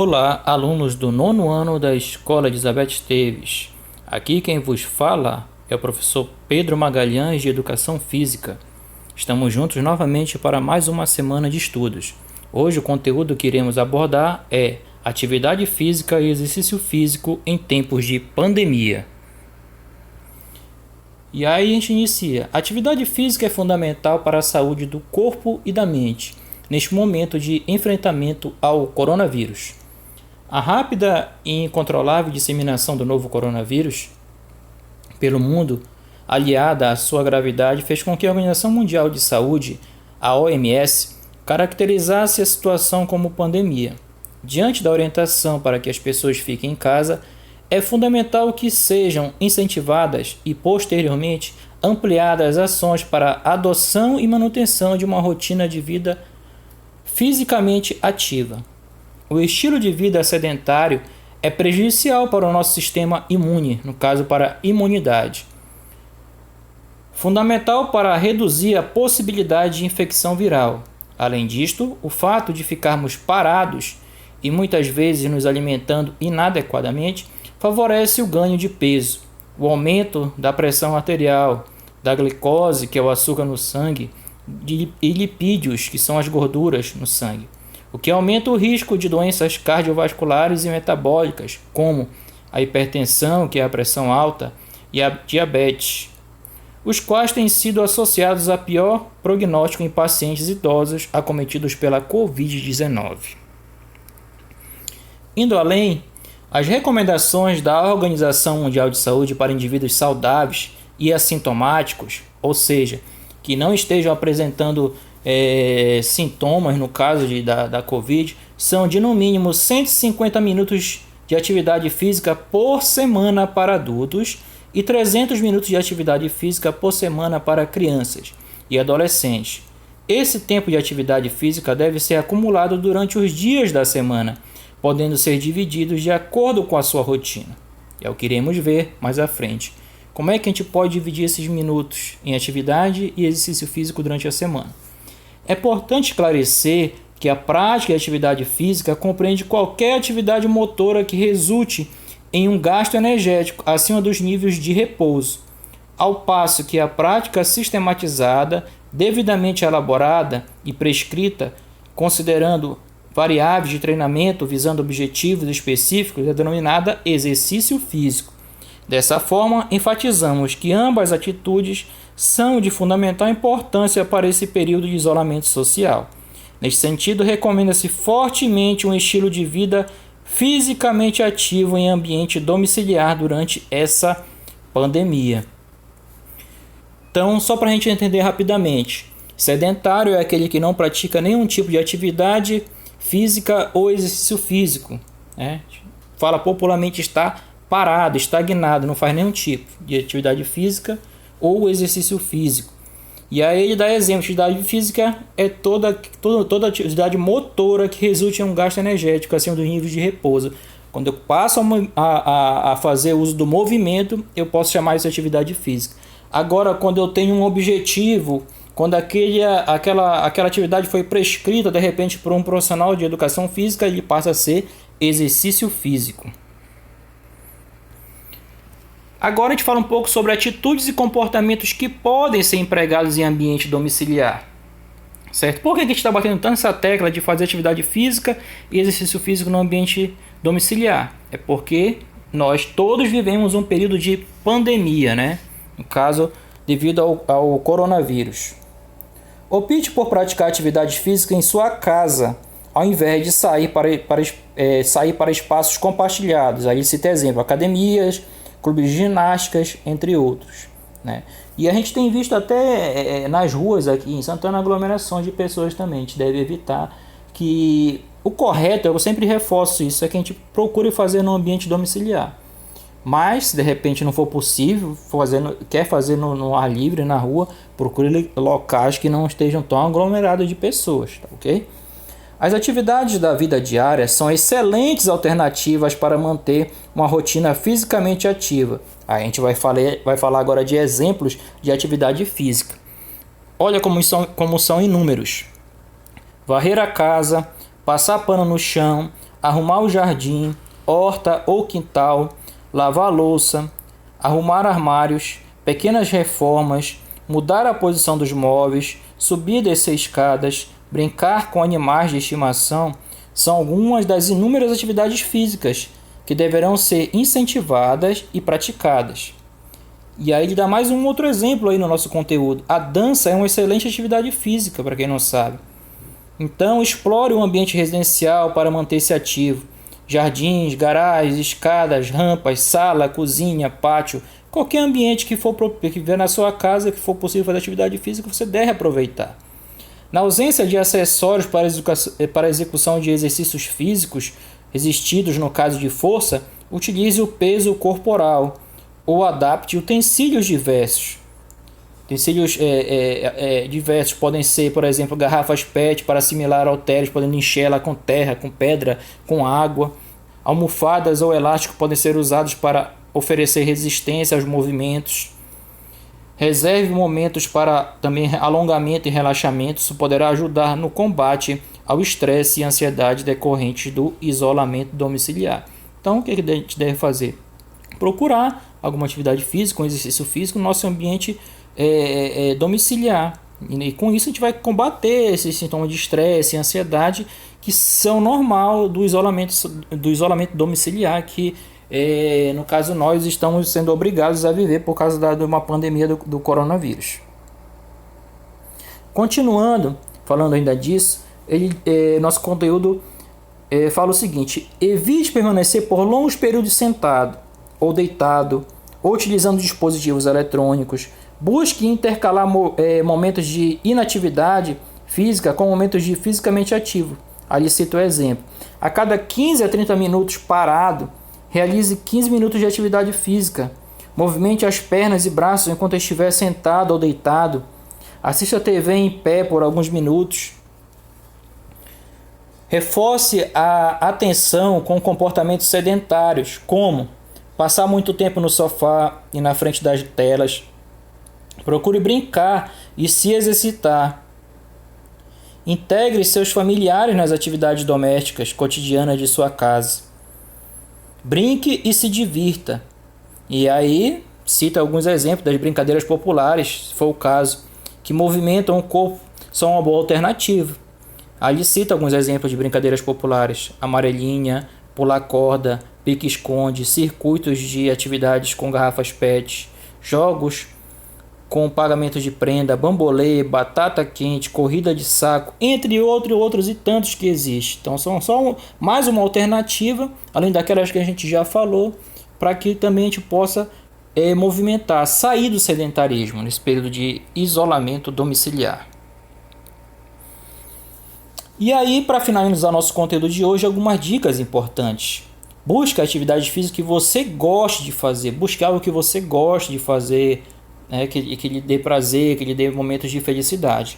Olá, alunos do nono ano da Escola Elizabeth Esteves. Aqui quem vos fala é o professor Pedro Magalhães, de Educação Física. Estamos juntos novamente para mais uma semana de estudos. Hoje o conteúdo que iremos abordar é atividade física e exercício físico em tempos de pandemia. E aí a gente inicia. Atividade física é fundamental para a saúde do corpo e da mente, neste momento de enfrentamento ao coronavírus. A rápida e incontrolável disseminação do novo coronavírus pelo mundo, aliada à sua gravidade, fez com que a Organização Mundial de Saúde, a OMS, caracterizasse a situação como pandemia. Diante da orientação para que as pessoas fiquem em casa, é fundamental que sejam incentivadas e, posteriormente, ampliadas ações para a adoção e manutenção de uma rotina de vida fisicamente ativa. O estilo de vida sedentário é prejudicial para o nosso sistema imune, no caso para a imunidade. Fundamental para reduzir a possibilidade de infecção viral. Além disto, o fato de ficarmos parados e muitas vezes nos alimentando inadequadamente favorece o ganho de peso, o aumento da pressão arterial, da glicose, que é o açúcar no sangue, e lipídios, que são as gorduras no sangue, o que aumenta o risco de doenças cardiovasculares e metabólicas, como a hipertensão, que é a pressão alta, e a diabetes, os quais têm sido associados a pior prognóstico em pacientes idosos acometidos pela Covid-19. Indo além, as recomendações da Organização Mundial de Saúde para indivíduos saudáveis e assintomáticos, ou seja, que não estejam apresentando sintomas no caso da Covid, são de no mínimo 150 minutos de atividade física por semana para adultos e 300 minutos de atividade física por semana para crianças e adolescentes. Esse tempo de atividade física deve ser acumulado durante os dias da semana, podendo ser divididos de acordo com a sua rotina. É o que iremos ver mais à frente. Como é que a gente pode dividir esses minutos em atividade e exercício físico durante a semana? É importante esclarecer que a prática de atividade física compreende qualquer atividade motora que resulte em um gasto energético acima dos níveis de repouso, ao passo que a prática sistematizada, devidamente elaborada e prescrita, considerando variáveis de treinamento visando objetivos específicos, é denominada exercício físico. Dessa forma, enfatizamos que ambas atitudes são de fundamental importância para esse período de isolamento social. Neste sentido, recomenda-se fortemente um estilo de vida fisicamente ativo em ambiente domiciliar durante essa pandemia. Então, só para a gente entender rapidamente, sedentário é aquele que não pratica nenhum tipo de atividade física ou exercício físico, né? Fala popularmente está parado, estagnado, não faz nenhum tipo de atividade física ou exercício físico. E aí ele dá exemplo: atividade física é toda atividade motora que resulte em um gasto energético acima dos níveis de repouso. Quando eu passo a fazer uso do movimento, eu posso chamar isso de atividade física. Agora, quando eu tenho um objetivo, quando aquela atividade foi prescrita de repente por um profissional de educação física, ele passa a ser exercício físico. Agora a gente fala um pouco sobre atitudes e comportamentos que podem ser empregados em ambiente domiciliar. Certo? Por que a gente está batendo tanto essa tecla de fazer atividade física e exercício físico no ambiente domiciliar? É porque nós todos vivemos um período de pandemia, né? No caso, devido ao coronavírus. Opte por praticar atividade física em sua casa, ao invés de sair para espaços compartilhados. Aí cita exemplo: academias, clubes de ginásticas, entre outros, né? E a gente tem visto até nas ruas aqui em Santana aglomerações de pessoas também. A gente deve evitar que o correto, eu sempre reforço isso, é que a gente procure fazer no ambiente domiciliar. Mas, se de repente não for possível, quer fazer no ar livre, na rua, procure locais que não estejam tão aglomerados de pessoas, tá ok? As atividades da vida diária são excelentes alternativas para manter uma rotina fisicamente ativa. A gente vai falar agora de exemplos de atividade física. Olha como são inúmeros: varrer a casa, passar pano no chão, arrumar o jardim, horta ou quintal, lavar a louça, arrumar armários, pequenas reformas, mudar a posição dos móveis, subir e descer escadas, brincar com animais de estimação, são algumas das inúmeras atividades físicas que deverão ser incentivadas e praticadas. E aí ele dá mais um outro exemplo aí no nosso conteúdo. A dança é uma excelente atividade física, para quem não sabe. Então, explore o ambiente residencial para manter-se ativo. Jardins, garagens, escadas, rampas, sala, cozinha, pátio, qualquer ambiente que vier na sua casa, que for possível fazer atividade física, você deve aproveitar. Na ausência de acessórios para a execução de exercícios físicos resistidos no caso de força, utilize o peso corporal ou adapte utensílios diversos. Utensílios diversos podem ser, por exemplo, garrafas PET para assimilar halteres, podendo enchê-la com terra, com pedra, com água. Almofadas ou elásticos podem ser usados para oferecer resistência aos movimentos. Reserve momentos para também alongamento e relaxamento. Isso poderá ajudar no combate ao estresse e ansiedade decorrentes do isolamento domiciliar. Então, o que a gente deve fazer? Procurar alguma atividade física, um exercício físico no nosso ambiente domiciliar. E com isso a gente vai combater esses sintomas de estresse e ansiedade que são normal do isolamento domiciliar, que no caso nós estamos sendo obrigados a viver por causa de uma pandemia do coronavírus. Continuando, falando ainda disso, nosso conteúdo fala o seguinte: evite permanecer por longos períodos sentado ou deitado, ou utilizando dispositivos eletrônicos. Busque intercalar momentos de inatividade física com momentos de fisicamente ativo. Ali cito o exemplo. A cada 15 a 30 minutos parado, realize 15 minutos de atividade física. Movimente as pernas e braços enquanto estiver sentado ou deitado. Assista a TV em pé por alguns minutos. Reforce a atenção com comportamentos sedentários, como passar muito tempo no sofá e na frente das telas. Procure brincar e se exercitar. Integre seus familiares nas atividades domésticas cotidianas de sua casa. Brinque e se divirta. E aí, cita alguns exemplos das brincadeiras populares, se for o caso, que movimentam o corpo, são uma boa alternativa. Ali cita alguns exemplos de brincadeiras populares: amarelinha, pular corda, pique-esconde, circuitos de atividades com garrafas PET, jogos com pagamento de prenda, bambolê, batata quente, corrida de saco, entre outros e tantos que existem. Então são só mais uma alternativa, além daquelas que a gente já falou, para que também a gente possa movimentar, sair do sedentarismo nesse período de isolamento domiciliar. E aí, para finalizar nosso conteúdo de hoje, algumas dicas importantes. Busque a atividade física que você goste de fazer, busque algo que você goste de fazer, que lhe dê prazer, que lhe dê momentos de felicidade.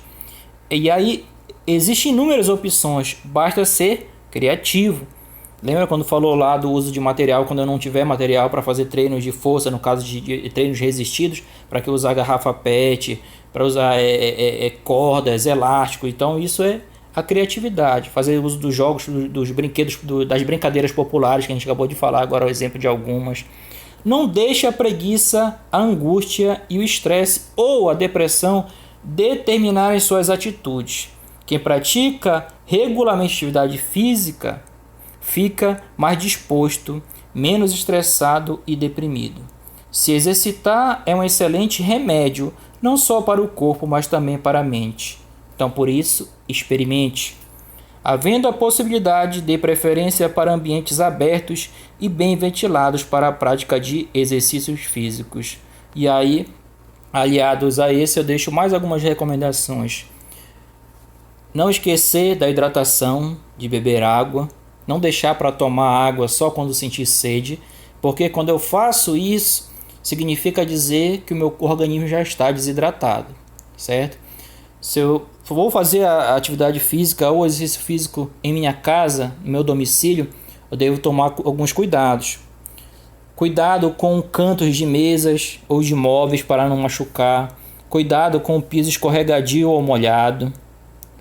E aí, existem inúmeras opções, basta ser criativo. Lembra quando falou lá do uso de material, quando eu não tiver material para fazer treinos de força, no caso de treinos resistidos, para que usar garrafa PET, para usar cordas, elástico. Então isso é a criatividade, fazer uso dos jogos, dos brinquedos, das brincadeiras populares que a gente acabou de falar, agora o exemplo de algumas. Não deixe a preguiça, a angústia e o estresse ou a depressão determinarem suas atitudes. Quem pratica regularmente atividade física fica mais disposto, menos estressado e deprimido. Se exercitar é um excelente remédio, não só para o corpo, mas também para a mente. Então, por isso, experimente. Havendo a possibilidade, dê preferência para ambientes abertos e bem ventilados para a prática de exercícios físicos. E aí, aliados a esse, eu deixo mais algumas recomendações. Não esquecer da hidratação, de beber água. Não deixar para tomar água só quando sentir sede, porque quando eu faço isso, significa dizer que o meu organismo já está desidratado, certo? Se eu vou fazer a atividade física ou exercício físico em minha casa, no meu domicílio, eu devo tomar alguns cuidados. Cuidado com cantos de mesas ou de móveis para não machucar. Cuidado com o piso escorregadio ou molhado,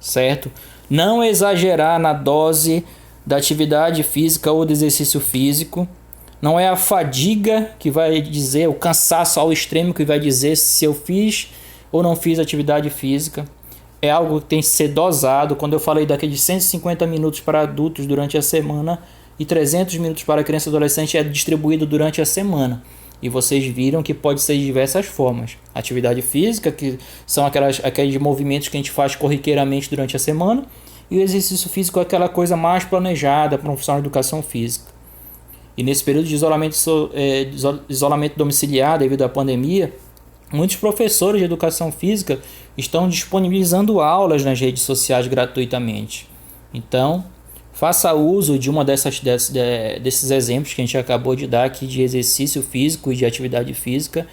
certo? Não exagerar na dose da atividade física ou do exercício físico. Não é a fadiga que vai dizer, o cansaço ao extremo que vai dizer se eu fiz ou não fiz atividade física. É algo que tem que ser dosado. Quando eu falei daqueles 150 minutos para adultos durante a semana e 300 minutos para criança e adolescente, é distribuído durante a semana. E vocês viram que pode ser de diversas formas. Atividade física, que são aqueles movimentos que a gente faz corriqueiramente durante a semana. E o exercício físico é aquela coisa mais planejada para um profissional de educação física. E nesse período de isolamento domiciliar devido à pandemia, muitos professores de educação física estão disponibilizando aulas nas redes sociais gratuitamente. Então, faça uso de uma desses exemplos que a gente acabou de dar aqui de exercício físico e de atividade física.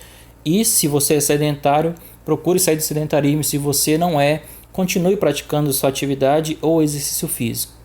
E se você é sedentário, procure sair do sedentarismo. Se você não é, continue praticando sua atividade ou exercício físico.